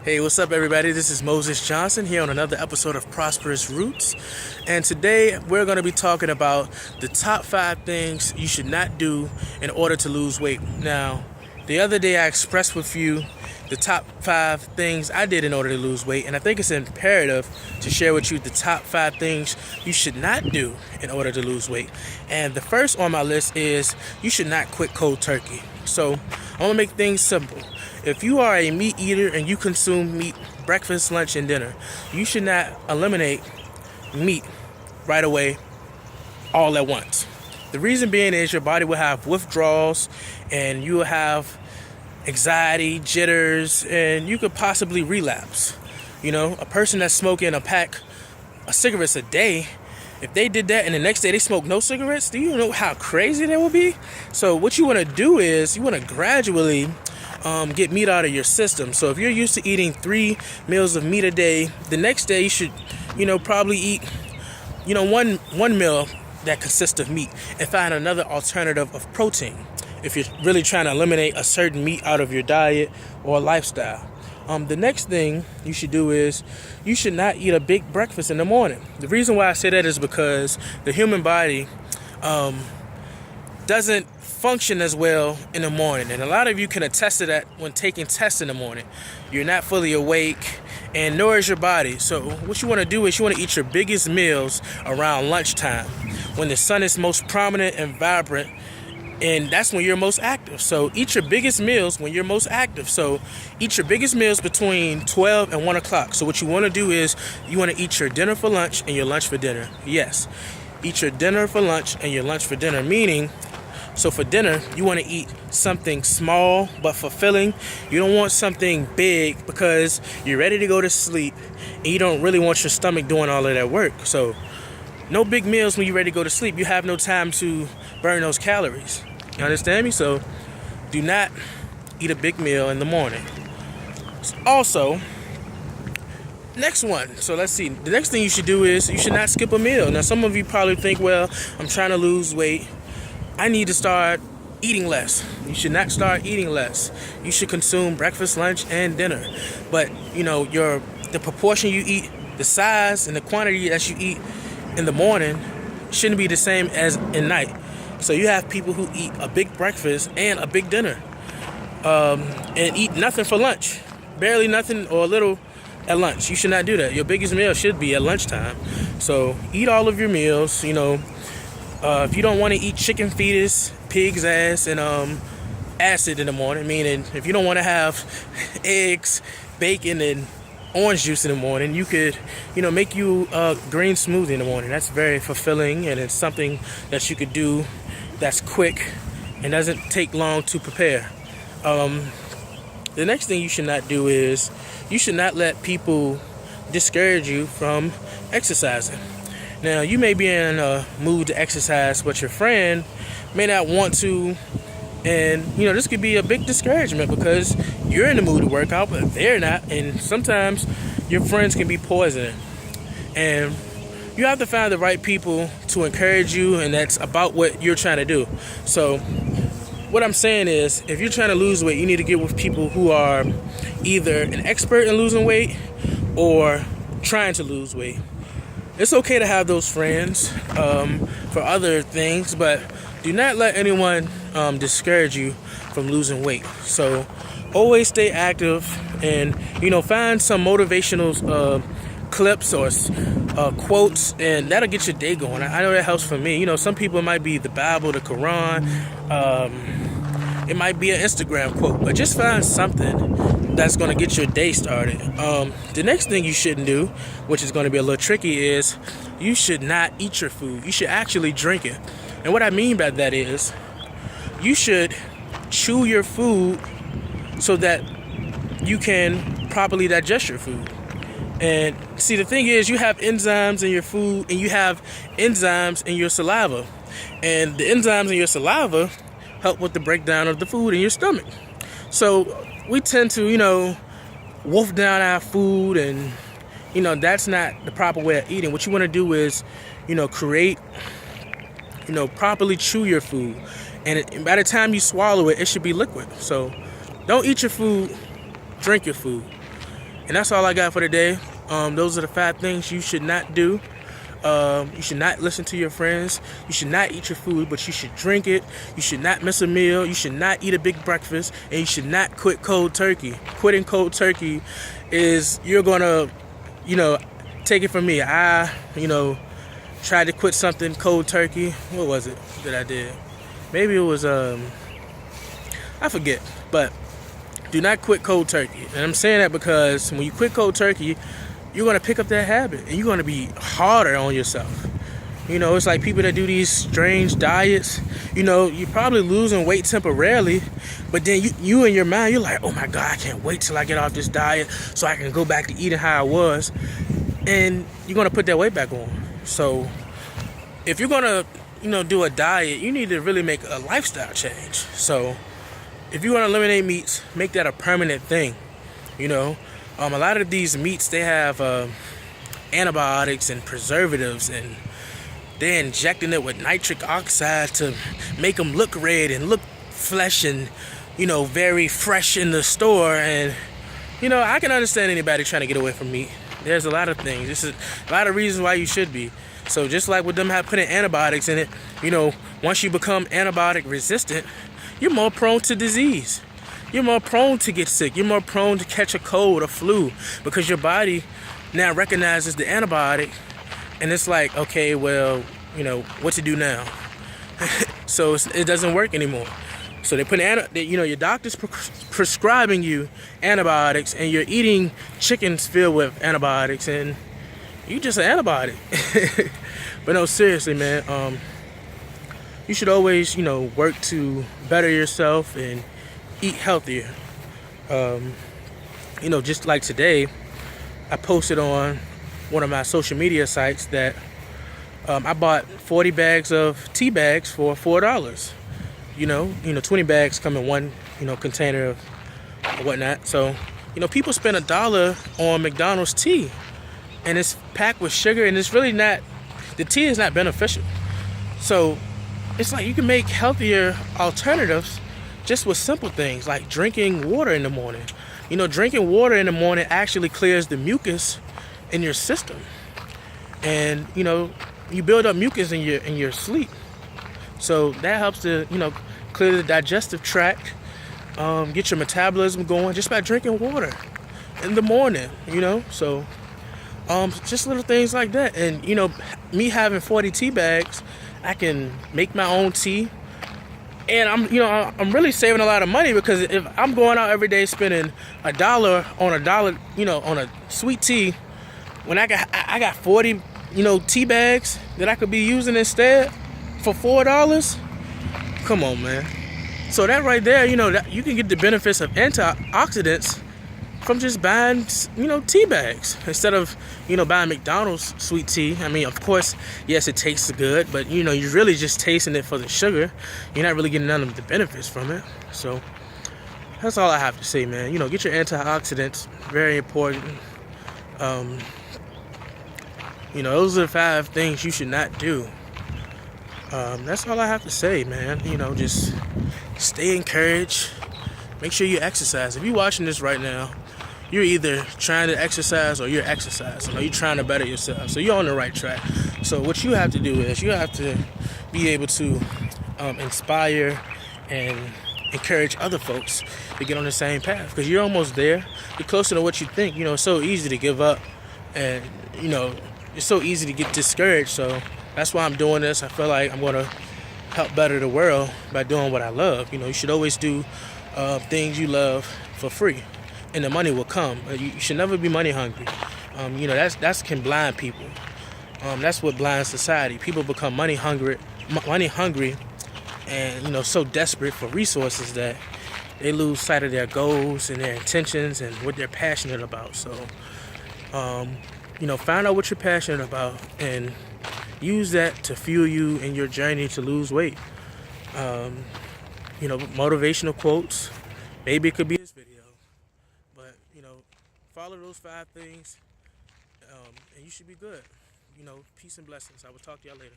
Hey, what's up, everybody? This is Moses Johnson here on another episode of Prosperous Roots. And today we're going to be talking about the top 5 things you should not do in order to lose weight. Now, the other day I expressed with you the top 5 things I did in order to lose weight, and I think it's imperative to share with you the top 5 things you should not do in order to lose weight. And the first on my list is you should not quit cold turkey. So I want to make things simple. If you are a meat eater and you consume meat breakfast, lunch, and dinner, you should not eliminate meat right away all at once. The reason being is your body will have withdrawals and you will have anxiety, jitters, and you could possibly relapse. You know, a person that's smoking a pack of cigarettes a day, if they did that and the next day they smoke no cigarettes, do you know how crazy that would be? So what you want to do is you want to gradually get meat out of your system. So if you're used to eating 3 meals of meat a day, the next day you should, probably eat, one meal that consists of meat and find another alternative of protein if you're really trying to eliminate a certain meat out of your diet or lifestyle. The next thing you should do is you should not eat a big breakfast in the morning. The reason why I say that is because the human body doesn't function as well in the morning, and a lot of you can attest to that when taking tests in the morning. You're not fully awake, and nor is your body. So what you want to do is you want to eat your biggest meals around lunchtime when the sun is most prominent and vibrant, and that's when you're most active. So eat your biggest meals when you're most active. So eat your biggest meals between 12 and 1 o'clock. So what you want to do is you want to eat your dinner for lunch and your lunch for dinner. Yes, eat your dinner for lunch and your lunch for dinner, meaning, so for dinner, you want to eat something small but fulfilling. You don't want something big because you're ready to go to sleep and you don't really want your stomach doing all of that work. So no big meals when you're ready to go to sleep. You have no time to burn those calories. You understand me? So do not eat a big meal in the morning. Also, next one. So let's see. The next thing you should do is you should not skip a meal. Now, some of you probably think, well, I'm trying to lose weight. I need to start eating less. You should not start eating less. You should consume breakfast, lunch, and dinner. But, the proportion you eat, the size and the quantity that you eat in the morning shouldn't be the same as in night. So you have people who eat a big breakfast and a big dinner and eat nothing for lunch. Barely nothing or a little at lunch. You should not do that. Your biggest meal should be at lunchtime. So eat all of your meals, if you don't want to eat chicken fetus, pig's ass, and acid in the morning, meaning if you don't want to have eggs, bacon, and orange juice in the morning, you could, make you a green smoothie in the morning. That's very fulfilling, and it's something that you could do that's quick and doesn't take long to prepare. The next thing you should not do is you should not let people discourage you from exercising. Now, you may be in a mood to exercise, but your friend may not want to, and, this could be a big discouragement because you're in the mood to work out, but they're not, and sometimes your friends can be poisoning. And you have to find the right people to encourage you, and that's about what you're trying to do. So what I'm saying is, if you're trying to lose weight, you need to get with people who are either an expert in losing weight or trying to lose weight. It's okay to have those friends for other things, but do not let anyone discourage you from losing weight. So always stay active and, find some motivational clips or quotes, and that'll get your day going. I know that helps for me. Some people, it might be the Bible, the Quran, it might be an Instagram quote, but just find something that's going to get your day started. The next thing you shouldn't do, which is going to be a little tricky, is you should not eat your food. You should actually drink it. And what I mean by that is you should chew your food so that you can properly digest your food. And see, the thing is, you have enzymes in your food and you have enzymes in your saliva. And the enzymes in your saliva help with the breakdown of the food in your stomach. So we tend to, wolf down our food, and, that's not the proper way of eating. What you want to do is, create, properly chew your food. And by the time you swallow it, it should be liquid. So don't eat your food, drink your food. And that's all I got for today. Those are the 5 things you should not do. You should not listen to your friends. You should not eat your food, but you should drink it. You should not miss a meal. You should not eat a big breakfast. And you should not quit cold turkey. Quitting cold turkey is, you're going to, take it from me. I, tried to quit something cold turkey. What was it that I did? Maybe it was, I forget. But do not quit cold turkey. And I'm saying that because when you quit cold turkey, you're going to pick up that habit and you're going to be harder on yourself. It's like people that do these strange diets. You're probably losing weight temporarily, but then you in your mind, you're like, oh my God, I can't wait till I get off this diet so I can go back to eating how I was. And you're going to put that weight back on. So if you're going to, do a diet, you need to really make a lifestyle change. So if you want to eliminate meats, make that a permanent thing. A lot of these meats, they have antibiotics and preservatives, and they're injecting it with nitric oxide to make them look red and look fresh and, very fresh in the store. And, I can understand anybody trying to get away from meat. There's a lot of things. This is a lot of reasons why you should be. So just like with them putting antibiotics in it, once you become antibiotic resistant, you're more prone to disease. You're more prone to get sick. You're more prone to catch a cold, a flu, because your body now recognizes the antibiotic, and it's like, okay, well, what to do now? So it doesn't work anymore. So they put your doctor's prescribing you antibiotics, and you're eating chickens filled with antibiotics, and you just an antibiotic. But no, seriously, man. You should always, work to better yourself and eat healthier. Just like today, I posted on one of my social media sites that I bought 40 bags of tea bags for $4. 20 bags come in one, container of whatnot. So, people spend $1 on McDonald's tea, and it's packed with sugar, and it's really not, the tea is not beneficial. So it's like you can make healthier alternatives just with simple things like drinking water in the morning. Drinking water in the morning actually clears the mucus in your system. And, you build up mucus in your sleep. So that helps to, clear the digestive tract, get your metabolism going just by drinking water in the morning, So, just little things like that. And, me having 40 tea bags, I can make my own tea. And I'm really saving a lot of money, because if I'm going out every day spending $1 on a sweet tea, when I got 40, tea bags that I could be using instead for $4, come on, man. So that right there, that you can get the benefits of antioxidants from just buying, tea bags instead of, buying McDonald's sweet tea. I mean, of course, yes, it tastes good, but, you're really just tasting it for the sugar. You're not really getting none of the benefits from it. So that's all I have to say, man. Get your antioxidants. Very important. Those are the 5 things you should not do. That's all I have to say, man. Just stay encouraged. Make sure you exercise. If you're watching this right now, you're either trying to exercise or you're exercising, or you're trying to better yourself. So you're on the right track. So what you have to do is you have to be able to inspire and encourage other folks to get on the same path, because you're almost there. You're closer to what you think. It's so easy to give up, and it's so easy to get discouraged. So that's why I'm doing this. I feel like I'm going to help better the world by doing what I love. You should always do things you love for free, and the money will come. You should never be money hungry. That's can blind people. That's what blinds society. People become money hungry, and so desperate for resources that they lose sight of their goals and their intentions and what they're passionate about. So, find out what you're passionate about and use that to fuel you in your journey to lose weight. Motivational quotes. Maybe it could be this video, but follow those 5 things, and you should be good. Peace and blessings. I will talk to y'all later.